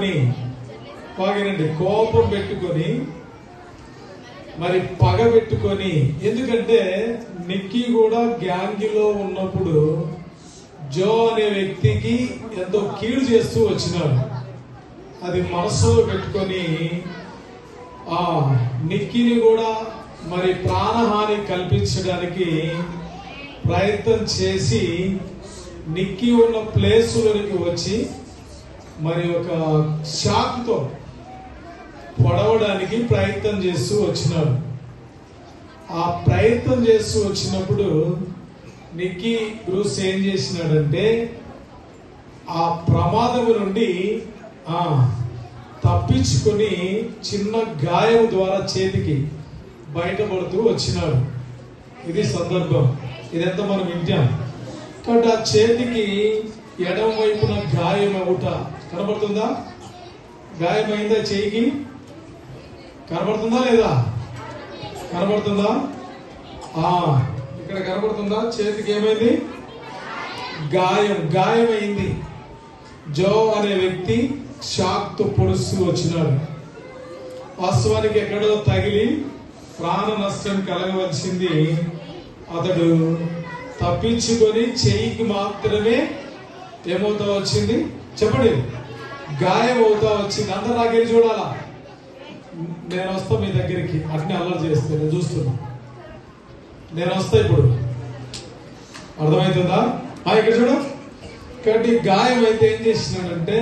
పెట్టుకొని కోపం పెట్టుకొని మరి పగ పెట్టుకొని, ఎందుకంటే నిక్కీ కూడా గ్యాంగ్లో ఉన్నప్పుడు జో అనే వ్యక్తికి ఎంతో కీడు చేస్తూ వచ్చినాడు. అది మనసులో పెట్టుకొని ఆ నిక్కీని కూడా మరి ప్రాణహాని కల్పించడానికి ప్రయత్నం చేసి నిక్కీ ఉన్న ప్లేసులోనికి వచ్చి మరి ఒక షాక్తో పొడవడానికి ప్రయత్నం చేస్తూ వచ్చినాడు. ఆ ప్రయత్నం చేస్తూ వచ్చినప్పుడు నిక్కీ బ్రూస్ ఏం చేసినాడంటే ఆ ప్రమాదం నుండి తప్పించుకొని చిన్న గాయం ద్వారా చేతికి బయటపడుతూ వచ్చినాడు. ఇది సందర్భం, ఇదంతా మనం వింటాం. కాబట్టి ఆ చేతికి ఎడమ వైపున గాయం అవుట కనబడుతుందా? గాయమైందా? చేయికి కనబడుతుందా లేదా? కనబడుతుందా? ఇక్కడ కనబడుతుందా? చేతికి ఏమైంది? గాయమైంది. జో అనే వ్యక్తి షాక్ తో పొడుస్తూ వచ్చినాడు. వాస్తవానికి ఎక్కడో తగిలి ప్రాణ నష్టం కలగవలసింది అతడు తప్పించుకొని చెయ్యికి మాత్రమే ఏమవుతా వచ్చింది చెప్పండి, గాయం అవుతా వచ్చింది. అందరు నాకెళ్ళి చూడాలా? నేను వస్తా మీ దగ్గరికి, అట్నే అల్లరి చేస్తే నేను చూస్తున్నా. నేను వస్తా ఇప్పుడు, అర్థమవుతుందా? ఇక్కడ చూడ. కాబట్టి గాయం అయితే ఏం చేసినాడంటే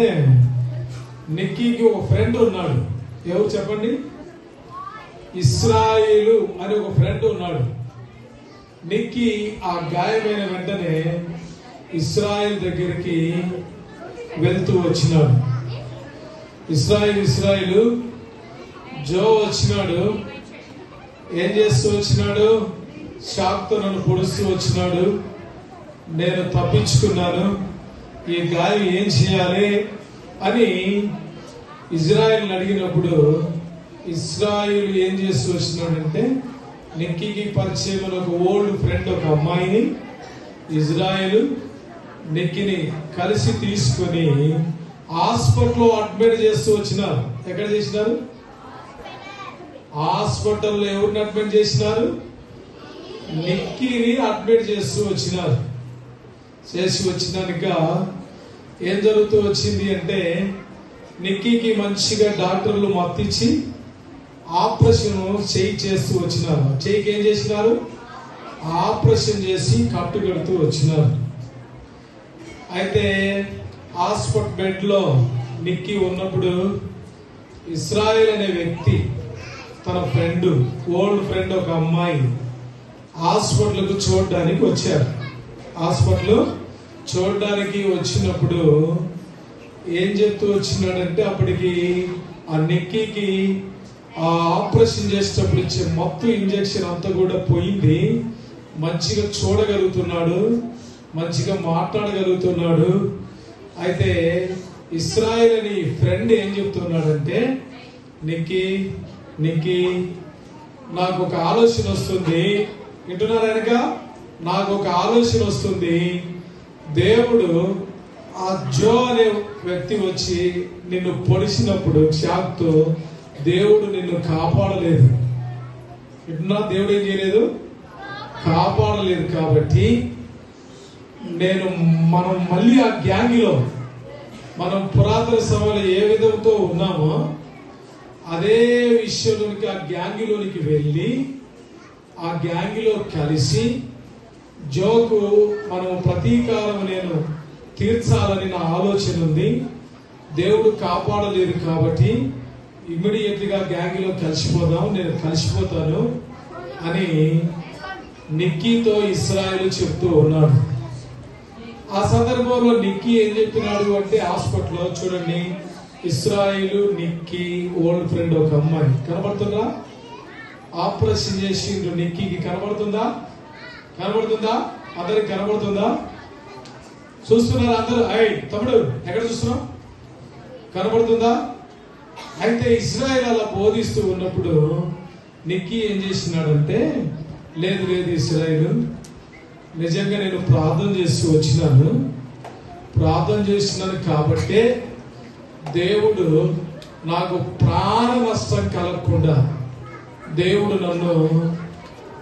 నిక్కీకి ఒక ఫ్రెండ్ ఉన్నాడు. ఎవరు చెప్పండి? ఇస్రాయేలు అని ఒక ఫ్రెండ్ ఉన్నాడు. నిక్కీ ఆ గాయమైన వెంటనే ఇస్రాయేల్ దగ్గరికి వెళ్తూ వచ్చినాడు. ఇస్రాయేలు జో వచ్చినాడు. ఏం చేస్తూ వచ్చినాడు? షాక్తో నన్ను పొడుస్తూ వచ్చినాడు. నేను తప్పించుకున్నాను, ఈ గాయం ఏం చేయాలి అని ఇజ్రాయెల్ అడిగినప్పుడు ఇస్రాయేల్ ఏం చేస్తూ వచ్చినాడంటే నిక్కీకి పరిచయం ఒక ఓల్డ్ ఫ్రెండ్ ఒక అమ్మాయిని ఇజ్రాయెల్ నిక్కీని కలిసి తీసుకొని హాస్పిటల్లో అడ్మిట్ చేస్తూ వచ్చినారు. ఎక్కడ చేసినారు? హాస్పిటల్లో ఎవరిని అడ్మిట్ చేసినారు? నిక్కీని అడ్మిట్ చేస్తూ వచ్చినారు. చేసి వచ్చినాక ఏం జరుగుతూ వచ్చింది అంటే నిక్కీకి మంచిగా డాక్టర్లు మత్తిచ్చి ఆపరేషన్ చేస్తూ వచ్చినారు. చెయ్యికి ఏం చేసినారు? ఆపరేషన్ చేసి కట్టు కడుతూ వచ్చినారు. అయితే హాస్పిటల్ బెడ్ లో నిక్కీ ఉన్నప్పుడు ఇస్రాయేల్ అనే వ్యక్తి తన ఫ్రెండ్, ఓల్డ్ ఫ్రెండ్ ఒక అమ్మాయి హాస్పిటల్కు చూడడానికి వచ్చారు. హాస్పిటల్ చూడడానికి వచ్చినప్పుడు ఏం చెప్తూ వచ్చినాడంటే అప్పటికి ఆ నిక్కీకి ఆ ఆపరేషన్ చేసేటప్పుడు ఇచ్చే మొత్తం ఇంజెక్షన్ అంతా కూడా పోయింది. మంచిగా చూడగలుగుతున్నాడు, మంచిగా మాట్లాడగలుగుతున్నాడు. అయితే ఇస్రాయేల్ అని ఫ్రెండ్ ఏం చెప్తున్నాడంటే నిక్కీ నాకు ఒక ఆలోచన వస్తుంది. వింటున్నారు ఆయనక? నాకు ఒక ఆలోచన వస్తుంది. దేవుడు ఆ జో అనే వ్యక్తి వచ్చి నిన్ను పొడిచినప్పుడు షాక్తో దేవుడు నిన్ను కాపాడలేదు. వింటున్నా? దేవుడు ఏం చేయలేదు? కాపాడలేదు. కాబట్టి మనం మళ్ళీ ఆ గ్యాంగ్లో మనం పురాతన సభలో ఏ విధంతో ఉన్నామో అదే విషయంలోనికి ఆ గ్యాంగ్లోనికి వెళ్ళి ఆ గ్యాంగ్లో కలిసి జోకు మనం ప్రతీకారం నేను తీర్చాలని నా ఆలోచన ఉంది. దేవుడు కాపాడలేదు కాబట్టి ఇమ్మీడియట్గా గ్యాంగ్లో కలిసిపోదాం, నేను కలిసిపోతాను అని నిక్కీతో ఇస్రాయేల్ చెప్తూ ఉన్నాడు. ఆ సందర్భంలో నిక్కీ ఏం చెప్పినాడు అంటే హాస్పిటల్లో చూడండి, ఇస్రాయేలు, నిక్కీ, ఓల్డ్ ఫ్రెండ్ ఒక అమ్మాయి కనబడుతుందా? ఆపరేషన్ చేసిండు నిక్కీకి. కనబడుతుందా? అందరికి కనబడుతుందా? చూస్తున్నారు అందరూ? తమ్ముడు ఎక్కడ చూస్తున్నాం? కనబడుతుందా? అయితే ఇస్రాయేల్ అలా బోధిస్తూ ఉన్నప్పుడు నిక్కీ ఏం చేసినాడంటే లేదు ఇస్రాయేలు, నిజంగా నేను ప్రార్థన చేస్తూ వచ్చినాను కాబట్టే దేవుడు నాకు ప్రాణ నష్టం కలగకుండా దేవుడు నన్ను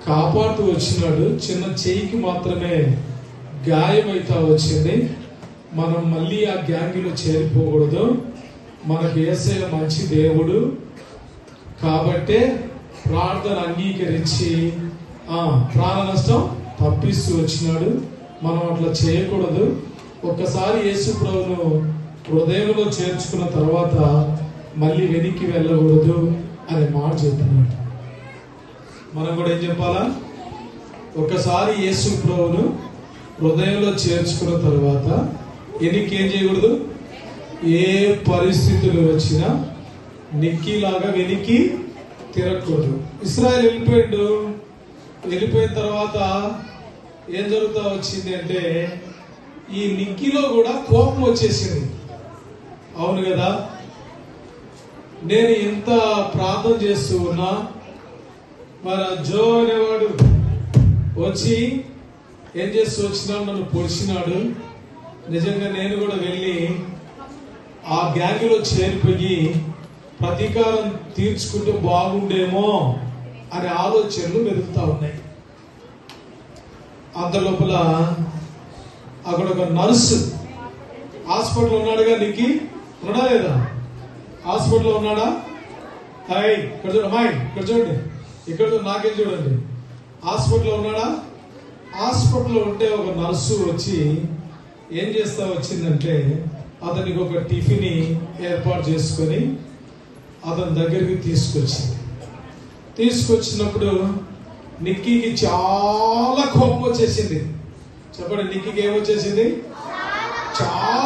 కాపాడుతూ వచ్చినాడు. చిన్న చెయ్యికి మాత్రమే గాయమైతా వచ్చింది. మనం మళ్ళీ ఆ గ్యాంగిలో చేరిపోకూడదు. మనకు యేసయ్య మంచి దేవుడు కాబట్టే ప్రార్థన అంగీకరించి ప్రాణ నష్టం తప్పిస్తూ వచ్చినాడు. మనం అట్లా చేయకూడదు. ఒక్కసారి యేసు ప్రభువును హృదయంలో చేర్చుకున్న తర్వాత మళ్ళీ వెనక్కి వెళ్ళకూడదు అనే మాట చెప్తున్నాడు. మనం కూడా ఏం చెప్పాలా? ఒక్కసారి యేసు ప్రభువును హృదయంలో చేర్చుకున్న తర్వాత వెనక్కి ఏం చేయకూడదు. ఏ పరిస్థితులు వచ్చినా నిక్కీలాగా వెనక్కి తిరగకూడదు. ఇశ్రాయేలు వెళ్ళిపోయిన తర్వాత ఏం జరుగుతా వచ్చింది అంటే ఈ నిక్కీలో కూడా కోపం వచ్చేసింది. అవును కదా, నేను ఎంత ప్రార్థన చేస్తూ ఉన్నా మరి జో అనేవాడు వచ్చి ఏం చేస్తూ వచ్చినాడు, నన్ను పొడిచినాడు. నిజంగా నేను కూడా వెళ్ళి ఆ గ్యాంగ్లో చేరిపోయి ప్రతీకారం తీర్చుకుంటే బాగుండేమో అనే ఆలోచనలు మెరుగుతా ఉన్నాయి. అంత లోపల అక్కడ ఒక నర్సు హాస్పిటల్లో ఉన్నాడుగా. నీకు ఉన్నాడా లేదా? హాస్పిటల్లో ఉన్నాడా? హాయ్, ఇక్కడ చూడండి అమ్మాయి, ఇక్కడ చూడండి, ఇక్కడ చూడండి, నాకేం చూడండి. హాస్పిటల్లో ఉన్నాడా? హాస్పిటల్లో ఉంటే ఒక నర్సు వచ్చి ఏం చేస్తా వచ్చిందంటే అతనికి ఒక టిఫిన్ ఏర్పాటు చేసుకొని అతని దగ్గరికి తీసుకొచ్చినప్పుడు నిక్కీకి చాలా కోపం వచ్చేసింది. చెప్పండి, నిక్కీకి ఏమొచ్చేసింది?